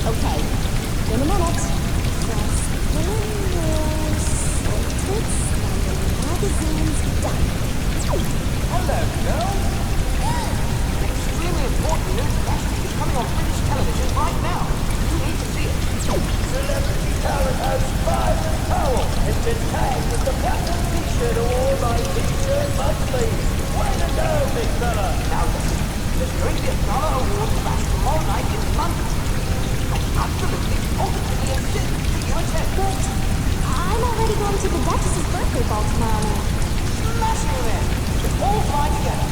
Okay, in a minute. Just sorted, magazines, done. Hello, girls. An extremely important newscast is coming on British television right now. You need to see it. Celebrity talent has Byron Powell has been tagged with the Platinum T-shirt Award by T-Shirt Monthly. Way to go, big fella. Now listen, there's going to be a Gala Awards bash tomorrow night in London. I absolutely, positively insist that you attend. But I'm already going to the Duchess's birthday ball tomorrow night. Smashing it in. It's all tied together.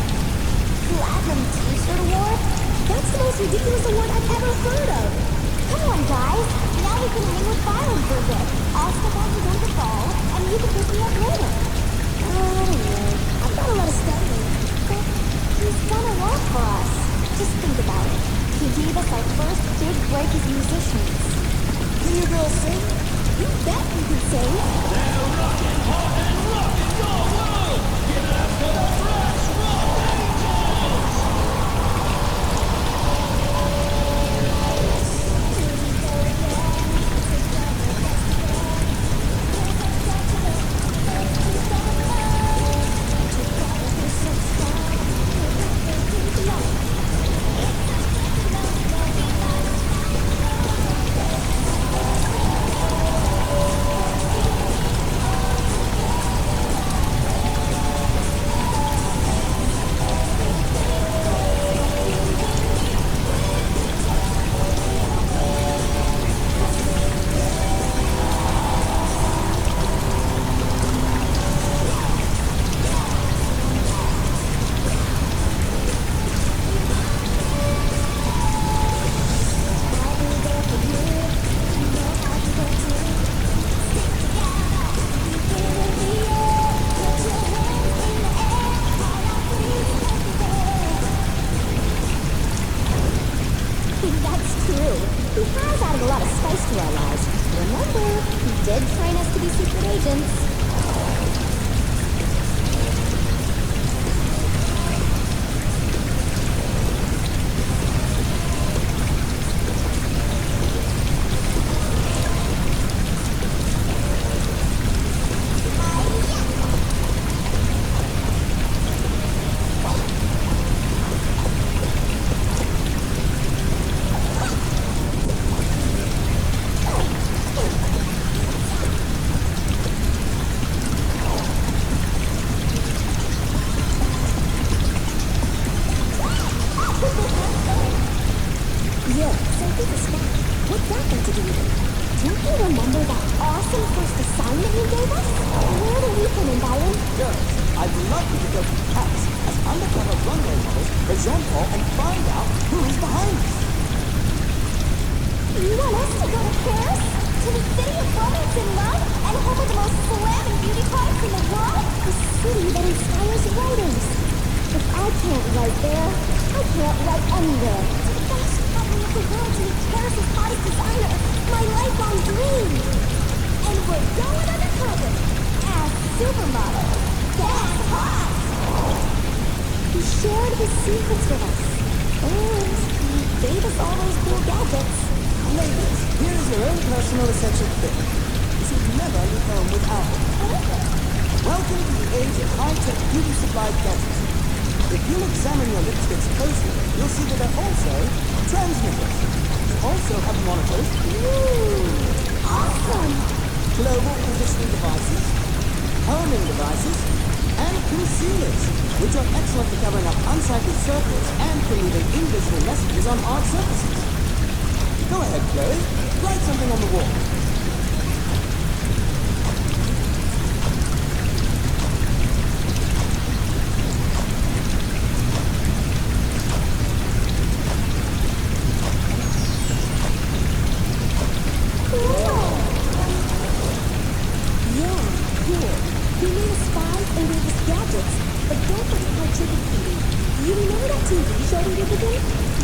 Platinum T-shirt award? That's the most ridiculous award I've ever heard of. Come on, guys. Now we can hang with Byron for a bit. I'll step out and go to the ball, and you can pick me up later. Anyway, I've got a lot of studying, but he's done a lot for us. Just think about it. He gave us our first big break as musicians. Can you girls sing? You bet we can sing. They're rockin' hard and rockin' your world! Give it up for the Fresh Rock Angels! That's true. He has added a lot of spice to our lives. Remember, he did train us to be secret agents. Yeah, so think a spot. What's that got to do with it? Don't you remember that awesome first assignment you gave us? Where do we come in, Byron? Girls, I'd love you to go to Paris as undercover runway models for Jean-Paul and find out who is behind us. You want us to go to Paris? To the city of romance and love? And home of the most slamming beauty products in the world? The city that inspires writers. If I can't write there, I can't write anywhere. To the best company of the world to meet Paris' hottest designer. My lifelong dream. And we're going undercover as supermodels. That's hot! He shared his secrets with us. And he gave us all those cool gadgets. Ladies, here is your own personal essential fit. You should never leave home without it. Welcome to the age of high-tech beauty supply gadgets. If you'll examine your lipsticks closely, you'll see that they're also transmitters. You also have monitors, Awesome! global positioning devices, homing devices, and concealers, which are excellent for covering up unsightly circles and for leaving invisible messages on hard surfaces. Go ahead, Chloe. Write something on the wall.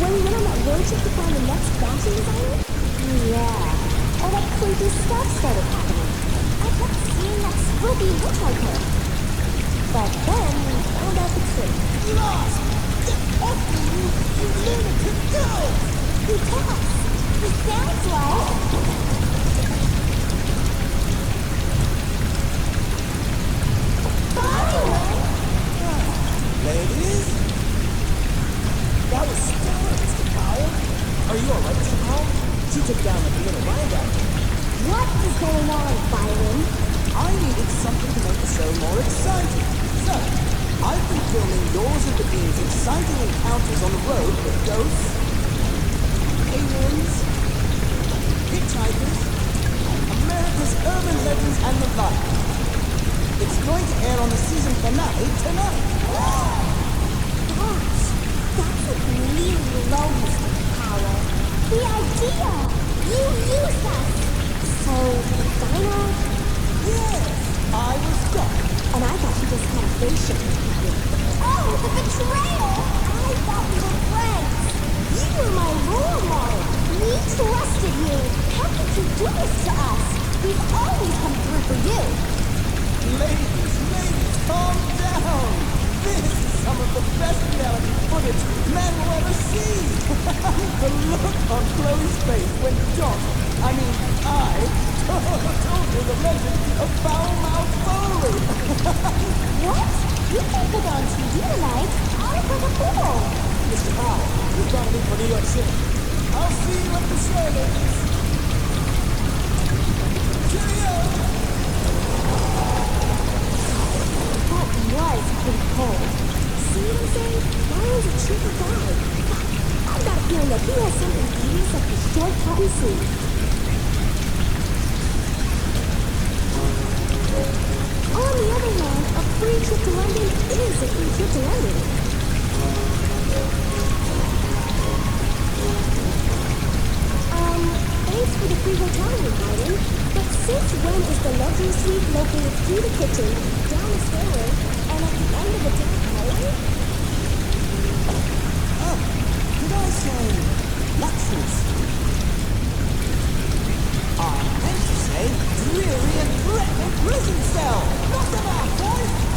When we went on that road trip to find the next fashion designer? Yeah. All that creepy stuff started happening. I kept seeing that spooky hitchhiker. But then we found out the truth. Lost! Get off me, you lunatic girls! He took us. It sounds like... Byron! Ladies? That was stellar, Mr. Powell. Are you alright, Mr. Powell? She took down like a little linebacker. What is going on, Byron? I needed something to make the show more exciting. So, I've been filming yours and the Dean's exciting encounters on the road with ghosts, aliens, hitchhikers, America's urban legends, and the like. It's going to air on the season finale tonight. Gosh, that's a really low, Mr. Powell. The idea! You used us! So, Dinah? Yes, I was stuck. And I thought you just had a facial. Oh, the betrayal! I thought we were friends. You were my role model. We trusted you. How could you do this to us? We've always come through for you. Ladies, calm down. This is some of the best reality footage men will ever see. The look on Chloe's face when I told you the legend of Foul-Mouthed Foley. What? You can't put on TV tonight. I'll put a fool. Mr. Powell, you've got to leave for New York City. I'll see you at the show, ladies. Cheerio! That was pretty cold. See what I'm saying? Byron's a cheaper guy. I've got a feeling that he has something devious up his short cotton sleeve. On the other hand, a free trip to London is a free trip to London. Thanks for the free hotel room, Byron. But since when is the luxury suite located through the kitchen, down the stairway, and at the end of the dark hallway? Oh, did I say luxury suite? I meant to say dreary and threatening prison cell. Knock them out, boys!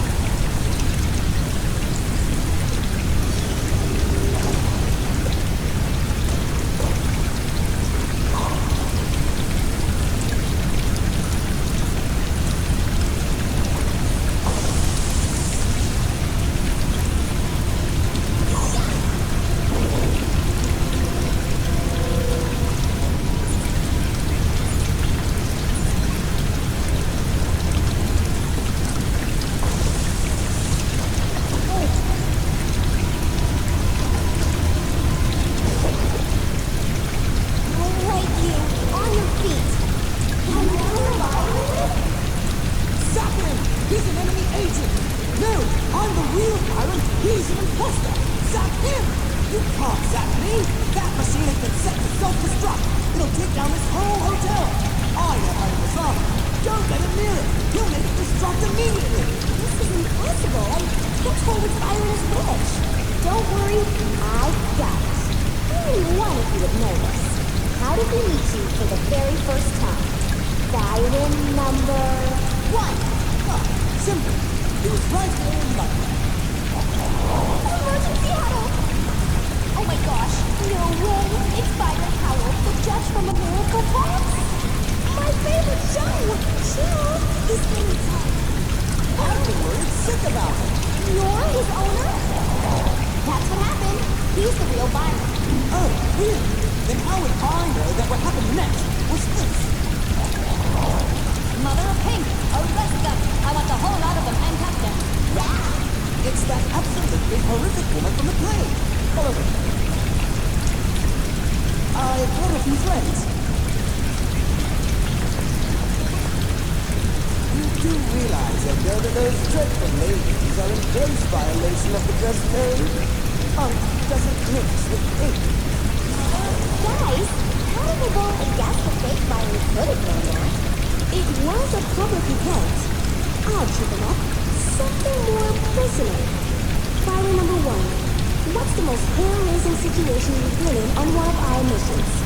Byron number 1, what's the most hair-raising situation you've been in on one of our missions?